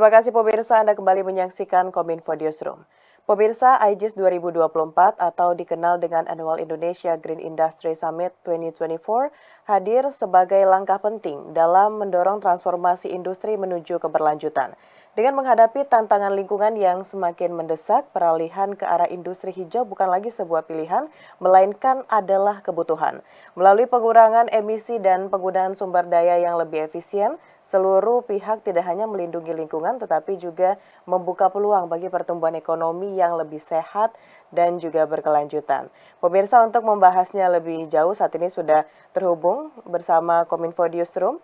Terima kasih pemirsa, Anda kembali menyaksikan Kominfo Newsroom. Pemirsa, IGIS 2024 atau dikenal dengan Annual Indonesia Green Industry Summit 2024 hadir sebagai langkah penting dalam mendorong transformasi industri menuju keberlanjutan. Dengan menghadapi tantangan lingkungan yang semakin mendesak, peralihan ke arah industri hijau bukan lagi sebuah pilihan, melainkan adalah kebutuhan. Melalui pengurangan emisi dan penggunaan sumber daya yang lebih efisien, seluruh pihak tidak hanya melindungi lingkungan tetapi juga membuka peluang bagi pertumbuhan ekonomi yang lebih sehat dan juga berkelanjutan. Pemirsa, untuk membahasnya lebih jauh saat ini sudah terhubung bersama Kominfo Newsroom.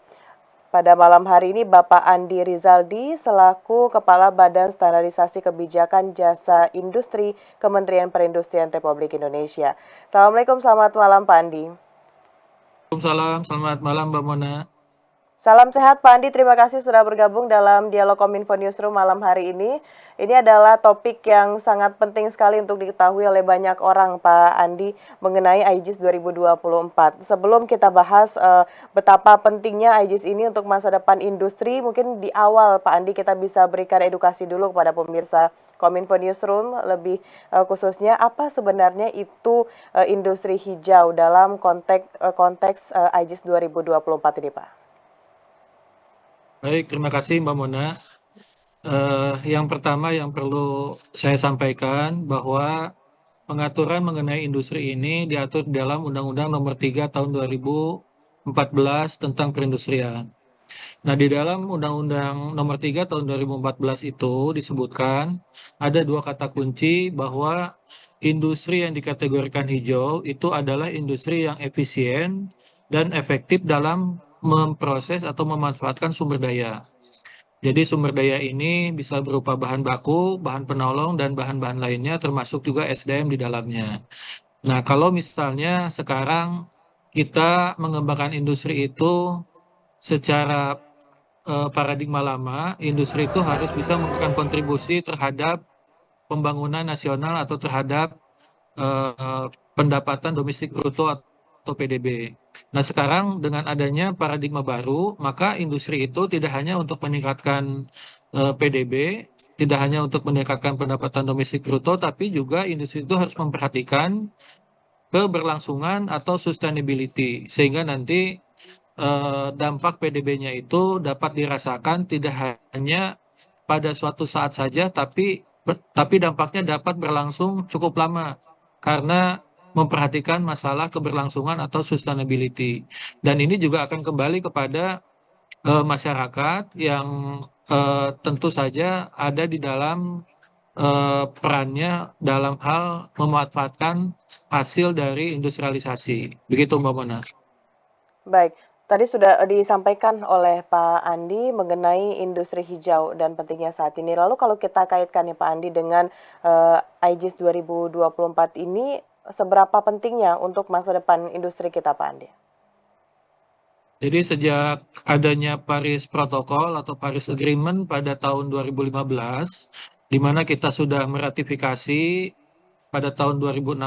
Pada malam hari ini Bapak Andi Rizaldi selaku Kepala Badan Standarisasi Kebijakan Jasa Industri Kementerian Perindustrian Republik Indonesia. Assalamualaikum, selamat malam Pak Andi. Waalaikumsalam, selamat malam Mbak Mona. Salam sehat Pak Andi, terima kasih sudah bergabung dalam Dialog Kominfo Newsroom malam hari ini. Ini adalah topik yang sangat penting sekali untuk diketahui oleh banyak orang Pak Andi mengenai IGIS 2024. Sebelum kita bahas betapa pentingnya IGIS ini untuk masa depan industri, mungkin di awal Pak Andi kita bisa berikan edukasi dulu kepada pemirsa Kominfo Newsroom, lebih khususnya apa sebenarnya itu industri hijau dalam konteks IGIS 2024 ini Pak. Baik, terima kasih Mbak Mona. Yang pertama yang perlu saya sampaikan bahwa pengaturan mengenai industri ini diatur dalam Undang-Undang Nomor 3 Tahun 2014 tentang perindustrian. Nah, di dalam Undang-Undang Nomor 3 Tahun 2014 itu disebutkan ada dua kata kunci bahwa industri yang dikategorikan hijau itu adalah industri yang efisien dan efektif dalam memproses atau memanfaatkan sumber daya. Jadi sumber daya ini bisa berupa bahan baku, bahan penolong, dan bahan-bahan lainnya termasuk juga SDM di dalamnya. Nah, kalau misalnya sekarang kita mengembangkan industri itu secara paradigma lama, industri itu harus bisa memberikan kontribusi terhadap pembangunan nasional atau terhadap pendapatan domestik bruto atau PDB. Nah, sekarang dengan adanya paradigma baru, maka industri itu tidak hanya untuk meningkatkan PDB, tidak hanya untuk meningkatkan pendapatan domestik bruto, tapi juga industri itu harus memperhatikan keberlangsungan atau sustainability, sehingga nanti dampak PDB-nya itu dapat dirasakan tidak hanya pada suatu saat saja, tapi dampaknya dapat berlangsung cukup lama karena memperhatikan masalah keberlangsungan atau sustainability. Dan ini juga akan kembali kepada masyarakat yang tentu saja ada di dalam perannya dalam hal memanfaatkan hasil dari industrialisasi. Begitu Mbak Mona. Baik, tadi sudah disampaikan oleh Pak Andi mengenai industri hijau dan pentingnya saat ini. Lalu kalau kita kaitkan nih Pak Andi dengan IGIS 2024 ini, seberapa pentingnya untuk masa depan industri kita Pak Andi? Jadi sejak adanya Paris Protocol atau Paris Agreement pada tahun 2015, di mana kita sudah meratifikasi pada tahun 2016,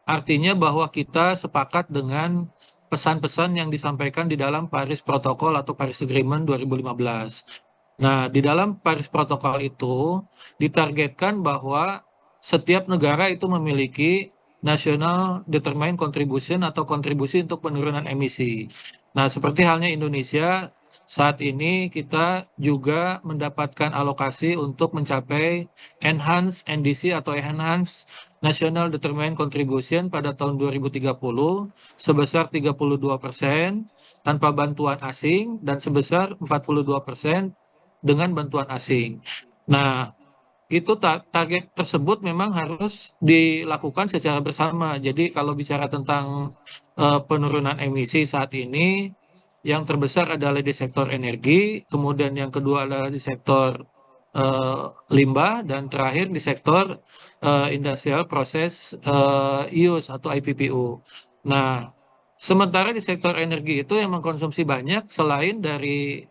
artinya bahwa kita sepakat dengan pesan-pesan yang disampaikan di dalam Paris Protocol atau Paris Agreement 2015. Nah, di dalam Paris Protocol itu ditargetkan bahwa setiap negara itu memiliki National Determined Contribution atau kontribusi untuk penurunan emisi. Nah, seperti halnya Indonesia, saat ini kita juga mendapatkan alokasi untuk mencapai Enhanced NDC atau Enhanced National Determined Contribution pada tahun 2030 sebesar 32% tanpa bantuan asing dan sebesar 42% dengan bantuan asing. Nah, itu target tersebut memang harus dilakukan secara bersama. Jadi kalau bicara tentang penurunan emisi saat ini, yang terbesar adalah di sektor energi, kemudian yang kedua adalah di sektor eh, limbah, dan terakhir di sektor industrial process use atau IPPU. Nah, sementara di sektor energi itu yang mengkonsumsi banyak selain dari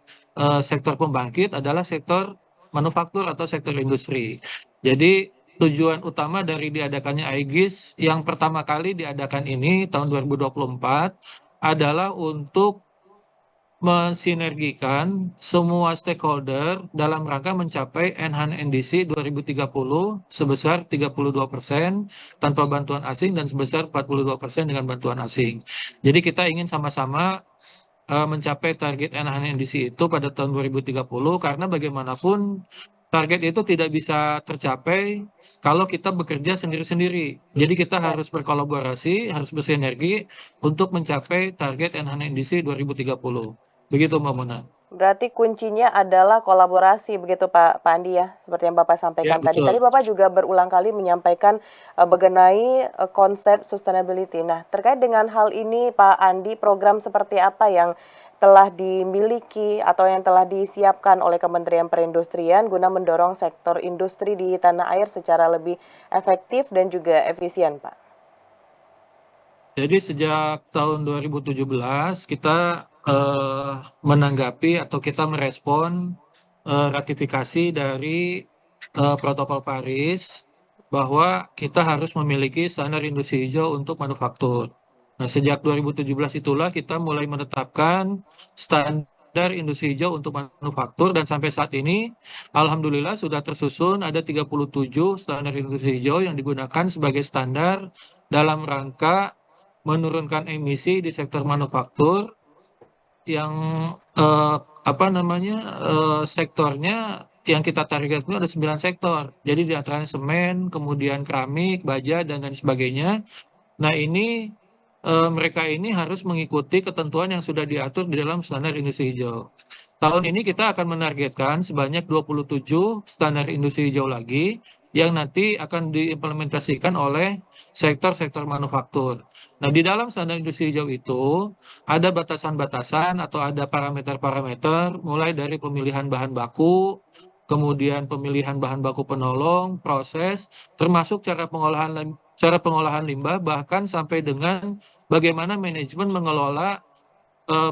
sektor pembangkit adalah sektor manufaktur atau sektor industri. Jadi tujuan utama dari diadakannya IGIS yang pertama kali diadakan ini tahun 2024 adalah untuk mensinergikan semua stakeholder dalam rangka mencapai Enhanced NDC 2030 sebesar 32% tanpa bantuan asing dan sebesar 42% dengan bantuan asing. Jadi kita ingin sama-sama mencapai target Enhanced NDC itu pada tahun 2030 karena bagaimanapun target itu tidak bisa tercapai kalau kita bekerja sendiri-sendiri. Jadi kita harus berkolaborasi, harus bersinergi untuk mencapai target Enhanced NDC 2030. Begitu Mbak Mona. Berarti kuncinya adalah kolaborasi begitu Pak Andi ya, seperti yang Bapak Ya, sampaikan tadi. Tadi betul. Bapak juga berulang kali menyampaikan mengenai konsep sustainability. Nah, terkait dengan hal ini Pak Andi, program seperti apa yang telah dimiliki atau yang telah disiapkan oleh Kementerian Perindustrian guna mendorong sektor industri di tanah air secara lebih efektif dan juga efisien, Pak? Jadi sejak tahun 2017 kita eh, menanggapi atau kita merespon ratifikasi dari Protokol Paris bahwa kita harus memiliki standar industri hijau untuk manufaktur. Nah, sejak 2017 itulah kita mulai menetapkan standar industri hijau untuk manufaktur dan sampai saat ini alhamdulillah sudah tersusun ada 37 standar industri hijau yang digunakan sebagai standar dalam rangka menurunkan emisi di sektor manufaktur yang eh, apa namanya sektornya yang kita target itu ada 9 sektor. Jadi di antaranya semen, kemudian keramik, baja dan lain sebagainya. Nah ini mereka ini harus mengikuti ketentuan yang sudah diatur di dalam standar industri hijau. Tahun ini kita akan menargetkan sebanyak 27 standar industri hijau lagi yang nanti akan diimplementasikan oleh sektor-sektor manufaktur. Nah, di dalam standar industri hijau itu ada batasan-batasan atau ada parameter-parameter mulai dari pemilihan bahan baku, kemudian pemilihan bahan baku penolong, proses, termasuk cara pengolahan limbah bahkan sampai dengan bagaimana manajemen mengelola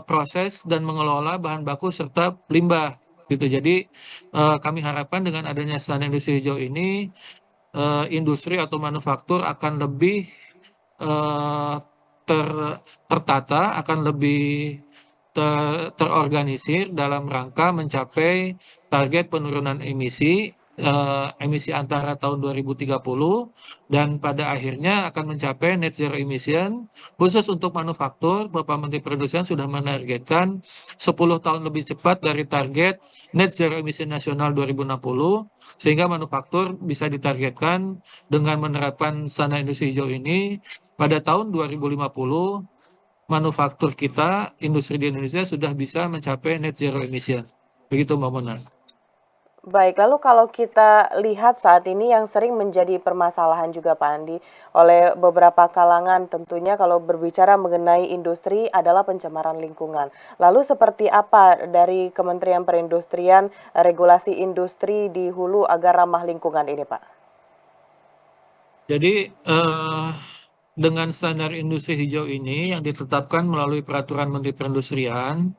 proses dan mengelola bahan baku serta limbah gitu. Jadi kami harapkan dengan adanya standar industri hijau ini industri atau manufaktur akan lebih eh, tertata, akan lebih terorganisir dalam rangka mencapai target penurunan emisi antara tahun 2030 dan pada akhirnya akan mencapai net zero emission. Khusus untuk manufaktur, Bapak Menteri Perindustrian sudah menargetkan 10 tahun lebih cepat dari target net zero emission nasional 2060 sehingga manufaktur bisa ditargetkan dengan menerapkan standar industri hijau ini pada tahun 2050 manufaktur kita, industri di Indonesia sudah bisa mencapai net zero emission. Begitu Mbak Mona. Baik, lalu kalau kita lihat saat ini yang sering menjadi permasalahan juga Pak Andi oleh beberapa kalangan tentunya kalau berbicara mengenai industri adalah pencemaran lingkungan. Lalu seperti apa dari Kementerian Perindustrian regulasi industri di hulu agar ramah lingkungan ini Pak? Jadi dengan standar industri hijau ini yang ditetapkan melalui Peraturan Menteri Perindustrian,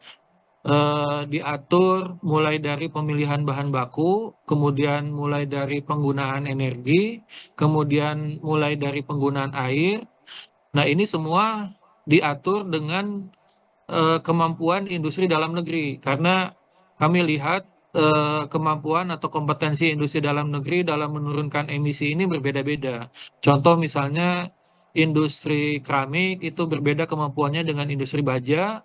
diatur mulai dari pemilihan bahan baku, kemudian mulai dari penggunaan energi, kemudian mulai dari penggunaan air. Nah, ini semua diatur dengan kemampuan industri dalam negeri karena kami lihat kemampuan atau kompetensi industri dalam negeri dalam menurunkan emisi ini berbeda-beda. Contoh misalnya industri keramik itu berbeda kemampuannya dengan industri baja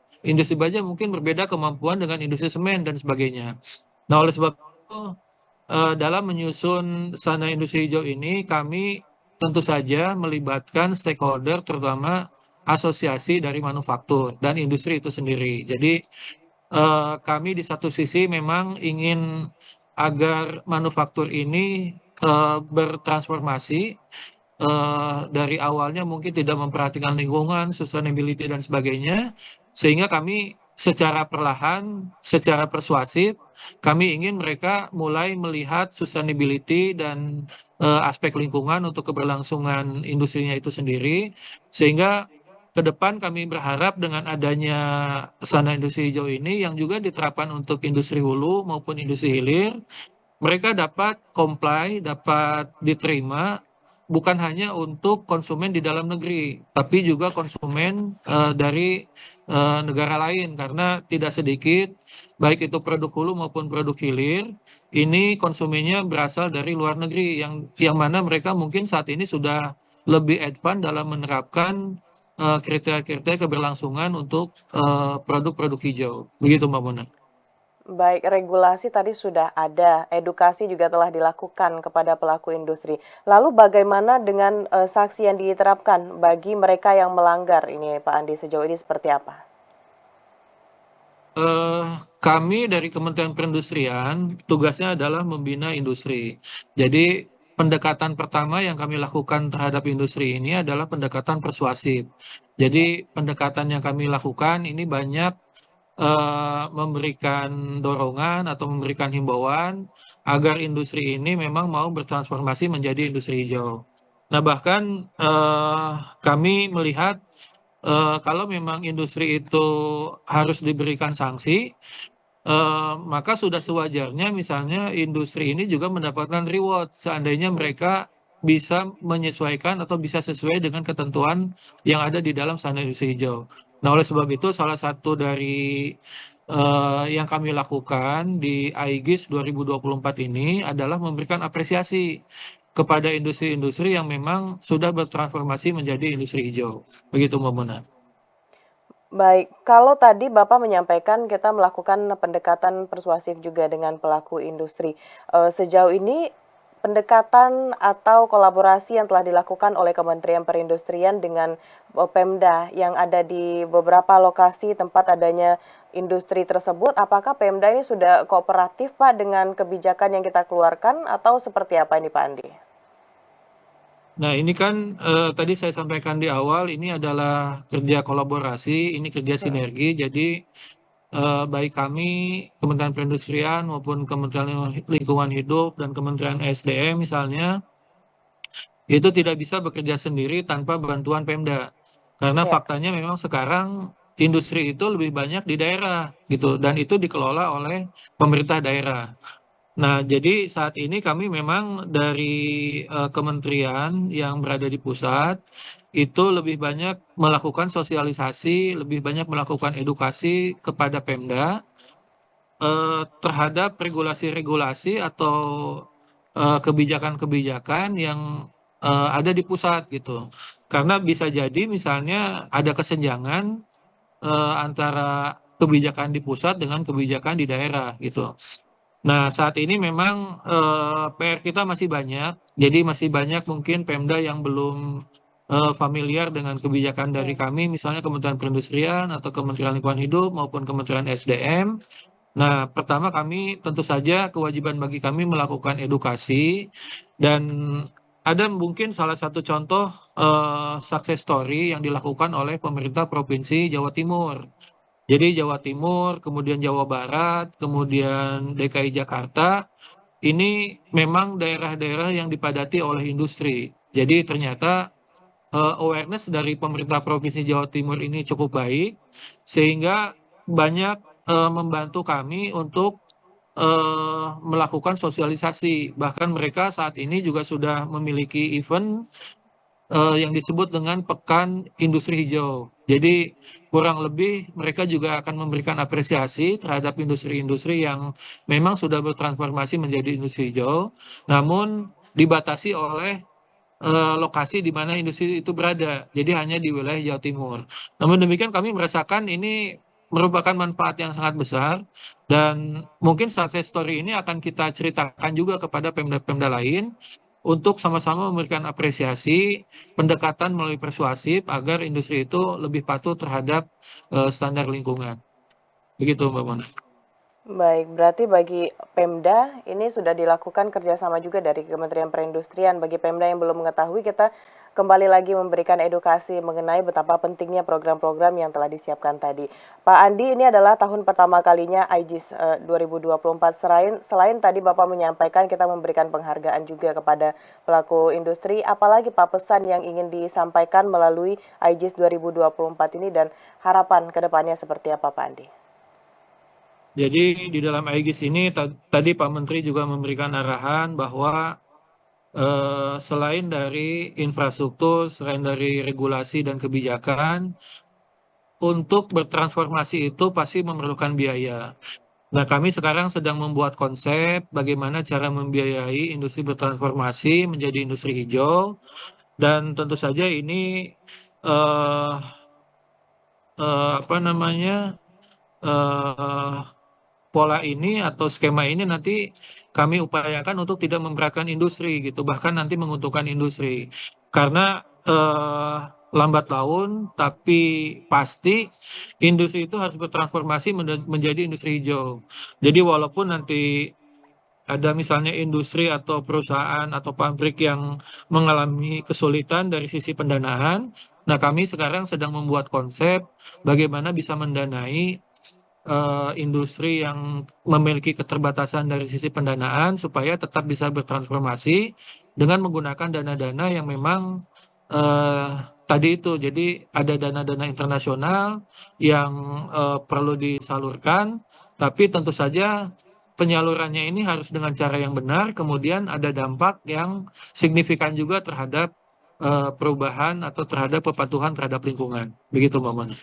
mungkin berbeda kemampuan dengan industri semen dan sebagainya. Nah, oleh sebab itu dalam menyusun sana industri hijau ini kami tentu saja melibatkan stakeholder terutama asosiasi dari manufaktur dan industri itu sendiri. Jadi kami di satu sisi memang ingin agar manufaktur ini bertransformasi dari awalnya mungkin tidak memperhatikan lingkungan, sustainability dan sebagainya, sehingga kami secara perlahan, secara persuasif, kami ingin mereka mulai melihat sustainability dan aspek lingkungan untuk keberlangsungan industrinya itu sendiri, sehingga ke depan kami berharap dengan adanya sana industri hijau ini yang juga diterapkan untuk industri hulu maupun industri hilir, mereka dapat comply, dapat diterima bukan hanya untuk konsumen di dalam negeri, tapi juga konsumen dari negara lain karena tidak sedikit baik itu produk hulu maupun produk hilir ini konsumennya berasal dari luar negeri yang mana mereka mungkin saat ini sudah lebih advance dalam menerapkan kriteria-kriteria keberlangsungan untuk produk-produk hijau. Begitu Mbak Mona. Baik, regulasi tadi sudah ada, edukasi juga telah dilakukan kepada pelaku industri. Lalu bagaimana dengan sanksi yang diterapkan bagi mereka yang melanggar ini, Pak Andi, sejauh ini seperti apa? Eh, Kami dari Kementerian Perindustrian tugasnya adalah membina industri. Jadi pendekatan pertama yang kami lakukan terhadap industri ini adalah pendekatan persuasif. Jadi Ya. pendekatan yang kami lakukan ini banyak memberikan dorongan atau memberikan himbauan agar industri ini memang mau bertransformasi menjadi industri hijau. Nah, bahkan eh, kami melihat kalau memang industri itu harus diberikan sanksi, maka sudah sewajarnya misalnya industri ini juga mendapatkan reward seandainya Hmm. mereka bisa menyesuaikan atau bisa sesuai dengan ketentuan yang ada di dalam standar industri hijau. Nah, oleh sebab itu salah satu dari yang kami lakukan di AIGIS 2024 ini adalah memberikan apresiasi kepada industri-industri yang memang sudah bertransformasi menjadi industri hijau. Begitu, Mbak Mona. Baik, kalau tadi Bapak menyampaikan kita melakukan pendekatan persuasif juga dengan pelaku industri. Sejauh ini pendekatan atau kolaborasi yang telah dilakukan oleh Kementerian Perindustrian dengan Pemda yang ada di beberapa lokasi tempat adanya industri tersebut, apakah Pemda ini sudah kooperatif Pak dengan kebijakan yang kita keluarkan atau seperti apa ini Pak Andi? Nah, ini kan tadi saya sampaikan di awal, ini adalah kerja kolaborasi, ini kerja Mm-mm. sinergi. Jadi, baik kami, Kementerian Perindustrian maupun Kementerian Lingkungan Hidup dan Kementerian SDM misalnya, itu tidak bisa bekerja sendiri tanpa bantuan Pemda. Karena Ya. faktanya memang sekarang industri itu lebih banyak di daerah gitu, dan itu dikelola oleh pemerintah daerah. Nah, jadi saat ini kami memang dari kementerian yang berada di pusat itu lebih banyak melakukan sosialisasi, lebih banyak melakukan edukasi kepada Pemda terhadap regulasi-regulasi atau kebijakan-kebijakan yang ada di pusat gitu. Karena bisa jadi misalnya ada kesenjangan antara kebijakan di pusat dengan kebijakan di daerah gitu. Nah, saat ini memang PR kita masih banyak, jadi masih banyak mungkin Pemda yang belum familiar dengan kebijakan dari Hmm. kami, misalnya Kementerian Perindustrian atau Kementerian Lingkungan Hidup maupun Kementerian SDM. Nah, pertama kami tentu saja kewajiban bagi kami melakukan edukasi dan ada mungkin salah satu contoh success story yang dilakukan oleh pemerintah Provinsi Jawa Timur. Jadi Jawa Timur, kemudian Jawa Barat, kemudian DKI Jakarta, ini memang daerah-daerah yang dipadati oleh industri. Jadi ternyata awareness dari pemerintah Provinsi Jawa Timur ini cukup baik, sehingga banyak membantu kami untuk melakukan sosialisasi. Bahkan mereka saat ini juga sudah memiliki event yang disebut dengan Pekan Industri Hijau. Jadi kurang lebih mereka juga akan memberikan apresiasi terhadap industri-industri yang memang sudah bertransformasi menjadi industri hijau, namun dibatasi oleh lokasi di mana industri itu berada. Jadi hanya di wilayah Jawa Timur. Namun demikian kami merasakan ini merupakan manfaat yang sangat besar dan mungkin success story ini akan kita ceritakan juga kepada pemda-pemda lain untuk sama-sama memberikan apresiasi pendekatan melalui persuasif agar industri itu lebih patuh terhadap standar lingkungan. Begitu Mbak Mona. Baik, berarti bagi Pemda ini sudah dilakukan kerjasama juga dari Kementerian Perindustrian. Bagi Pemda yang belum mengetahui, kita kembali lagi memberikan edukasi mengenai betapa pentingnya program-program yang telah disiapkan tadi. Pak Andi, ini adalah tahun pertama kalinya IGIS 2024. Selain tadi Bapak menyampaikan kita memberikan penghargaan juga kepada pelaku industri, apalagi Pak pesan yang ingin disampaikan melalui IGIS 2024 ini dan harapan ke depannya seperti apa Pak Andi? Jadi di dalam AIGIS ini tadi Pak Menteri juga memberikan arahan bahwa selain dari infrastruktur, selain dari regulasi dan kebijakan, untuk bertransformasi itu pasti memerlukan biaya. Nah, kami sekarang sedang membuat konsep bagaimana cara membiayai industri bertransformasi menjadi industri hijau, dan tentu saja ini eh, apa namanya eh, pola ini atau skema ini nanti kami upayakan untuk tidak memberatkan industri gitu, bahkan nanti menguntungkan industri. Karena lambat laun tapi pasti industri itu harus bertransformasi menjadi industri hijau. Jadi walaupun nanti ada misalnya industri atau perusahaan atau pabrik yang mengalami kesulitan dari sisi pendanaan, nah kami sekarang sedang membuat konsep bagaimana bisa mendanai industri yang memiliki keterbatasan dari sisi pendanaan supaya tetap bisa bertransformasi dengan menggunakan dana-dana yang memang eh, tadi itu. Jadi ada dana-dana internasional yang perlu disalurkan, tapi tentu saja penyalurannya ini harus dengan cara yang benar, kemudian ada dampak yang signifikan juga terhadap perubahan atau terhadap kepatuhan terhadap lingkungan. Begitu, Mbak Mona.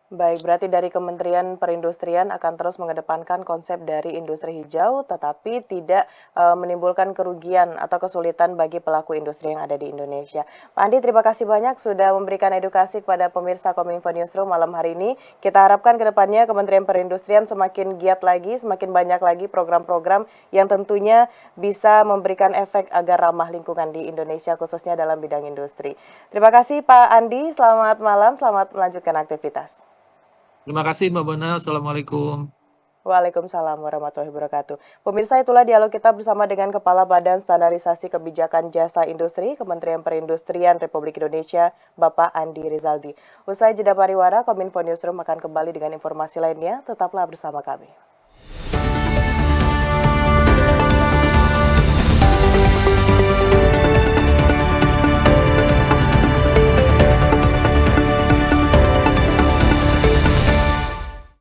Baik, berarti dari Kementerian Perindustrian akan terus mengedepankan konsep dari industri hijau, tetapi tidak menimbulkan kerugian atau kesulitan bagi pelaku industri yang ada di Indonesia. Pak Andi, terima kasih banyak sudah memberikan edukasi kepada pemirsa Kominfo Newsroom malam hari ini. Kita harapkan ke depannya Kementerian Perindustrian semakin giat lagi, semakin banyak lagi program-program yang tentunya bisa memberikan efek agar ramah lingkungan di Indonesia, khususnya dalam bidang industri. Terima kasih Pak Andi, selamat malam, selamat melanjutkan aktivitas. Terima kasih Mbak Bona. Assalamualaikum. Waalaikumsalam warahmatullahi wabarakatuh. Pemirsa, itulah dialog kita bersama dengan Kepala Badan Standarisasi Kebijakan Jasa Industri Kementerian Perindustrian Republik Indonesia, Bapak Andi Rizaldi. Usai jeda pariwara, Kominfo Newsroom akan kembali dengan informasi lainnya. Tetaplah bersama kami.